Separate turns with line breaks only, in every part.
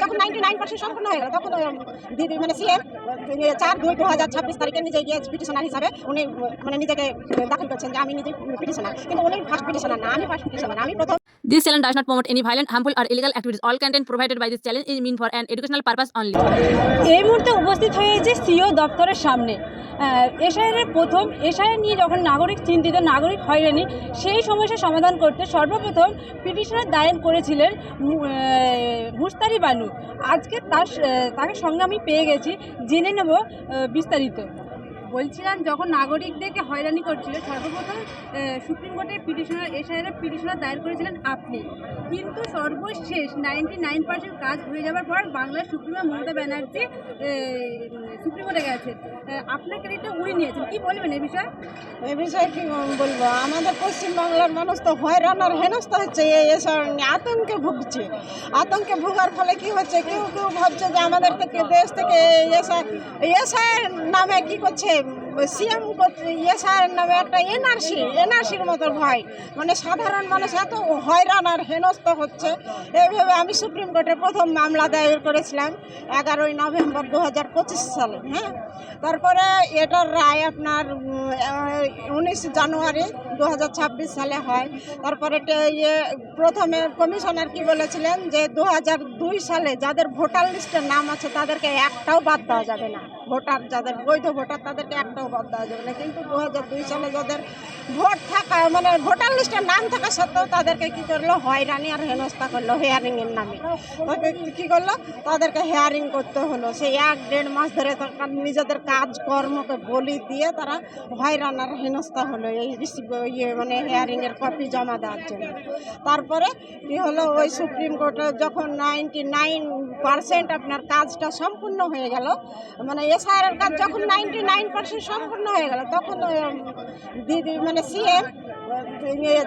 যখন 99% সম্পূর্ণ হয়ে গেল তখন দিদি মানে সিএম 4/2/2026 তারিখে নিজে গিয়ে পিটিশনার হিসাবে উনি মানে নিজেকে দাখিল করছেন যে আমি নিজে পিটিশনার, কিন্তু উনি ফার্স্ট পিটিশনার না, আমি ফার্স্ট পিটিশনার, আমি প্রথম।
This channel does not promote any violent, harmful, or illegal activities. All content provided by this channel is meant for an educational purpose only.
এই মুহূর্তে উপস্থিত হয়েছে সিও দপ্তরের সামনে। এসআইআরের প্রথম এসআইআর নিয়ে যখন নাগরিক চিন্তিত, নাগরিক হয়রানি, সেই সমস্যা সমাধান করতে সর্বপ্রথম পিটিশনার দায়ের করেছিলেন মুস্তারি বানু। আজকে তাকে সঙ্গে আমি পেয়ে গেছি, জেনে নেব বিস্তারিত। বলছিলাম, যখন নাগরিকদেরকে হয়রানি করছিল সর্বপ্রথম সুপ্রিম কোর্টের পিটিশনার এসআইআরের পিটিশনার দায়ের করেছিলেন আপনি, কিন্তু সর্বশেষ 99% কাজ হয়ে যাওয়ার পর বাংলার সুপ্রিমো মমতা ব্যানার্জি সুপ্রিম কোর্টে গেছে, আপনার ক্রেডিটটা উনি নিয়েছেন, কি বলবেন এই বিষয়ে?
এই বিষয়ে কি বলবো, আমাদের পশ্চিমবাংলার মানুষ তো হয়রান আর হেনস্থা হচ্ছে, এসব আতঙ্কে ভুগছে। আতঙ্কে ভোগার ফলে কি হচ্ছে, কেউ কেউ ভাবছে যে আমাদের থেকে দেশ থেকে এসআইয়ের নামে কি করছে, সিএম এসআইয়ের নামে একটা এনআরসির মতো ভয়, মানে সাধারণ মানুষ এত হয়রান আর হেনস্থা হচ্ছে। এইভাবে আমি সুপ্রিম কোর্টে প্রথম মামলা দায়ের করেছিলাম 11ই নভেম্বর 2025 সালে। হ্যাঁ, তারপরে এটার রায় আপনার 19 জানুয়ারি 2026 সালে হয়। তারপরে প্রথমে কমিশনার কি বলেছিলেন যে 2002 সালে যাদের ভোটার লিস্টের নাম আছে তাদেরকে একটাও বাদ দেওয়া যাবে না, ভোটার যাদের বৈধ ভোটার তাদেরকে একটাও বাদ দেওয়া যাবে না। কিন্তু 2002 সালে যাদের ভোট থাকা মানে ভোটার লিস্টের নাম থাকা সত্ত্বেও তাদেরকে কি করলো, হয়রানি আর হেনস্থা করলো হেয়ারিংয়ের নামে। কী করলো, তাদেরকে হেয়ারিং করতে হলো, সেই 1-1.5 মাস ধরে নিজেদের কাজকর্মকে বলি দিয়ে তারা হয়রান আর হেনস্থা হলো এই মানে হেয়ারিংয়ের কপি জমা দেওয়ার জন্য। তারপরে কি হলো, ওই সুপ্রিম কোর্টে যখন 99% আপনার কাজটা সম্পূর্ণ হয়ে গেল, মানে এসআইআরের কাজ যখন 99% সম্পূর্ণ হয়ে গেল, তখন দিদি মানে সিএম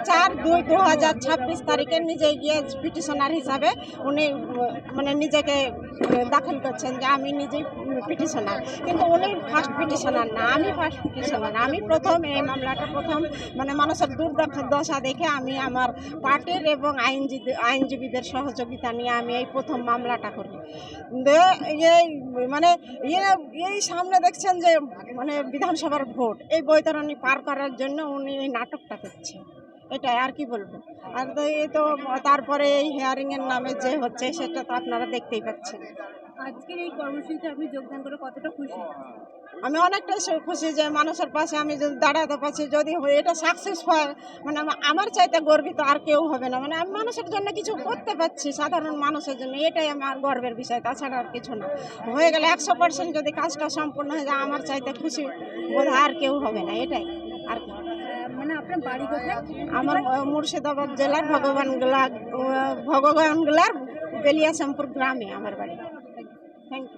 4/2/2026 তারিখে নিজে গিয়ে পিটিশনার হিসাবে উনি মানে নিজেকে দাখিল করছেন যে আমি নিজেই পিটিশনার, কিন্তু উনি ফার্স্ট পিটিশনার না, আমি ফার্স্ট পিটিশনার, আমি প্রথম এই মামলাটা প্রথম মানে মানুষের দুর্দশা দেখে আমি আমার পার্টির এবং আইনজীবীদের সহযোগিতা নিয়ে আমি এই প্রথম মামলাটা করি। এই মানে এই সামনে দেখছেন যে মানে বিধানসভার ভোট, এই বৈতরণী পার করার জন্য উনি এই নাটকটা করছে, এটাই আর কি বলবো। আর এই তো তারপরে এই হেয়ারিংয়ের নামে যে হচ্ছে সেটা তো আপনারা দেখতেই পাচ্ছেন।
আজকের এই কর্মসূচিতে আপনি যোগদান করে কতটা খুশি?
আমি অনেকটাই খুশি যে মানুষের পাশে আমি যদি দাঁড়াতে পারছি, যদি এটা সাকসেস হয় মানে আমার চাইতে গর্বিত আর কেউ হবে না, মানে আমি মানুষের জন্য কিছু করতে পারছি, সাধারণ মানুষের জন্য, এটাই আমার গর্বের বিষয়, তাছাড়া আর কিছু না। হয়ে গেলে 100% যদি কাজটা সম্পূর্ণ হয়ে যায় আমার চাইতে খুশি বোধ আর কেউ হবে না, এটাই আর কি।
মানে আপনার বাড়ি কোথায়?
আমার মুর্শিদাবাদ জেলার ভগবানগোলার বেলিয়াশামপুর গ্রামে আমার বাড়ি। Thank you.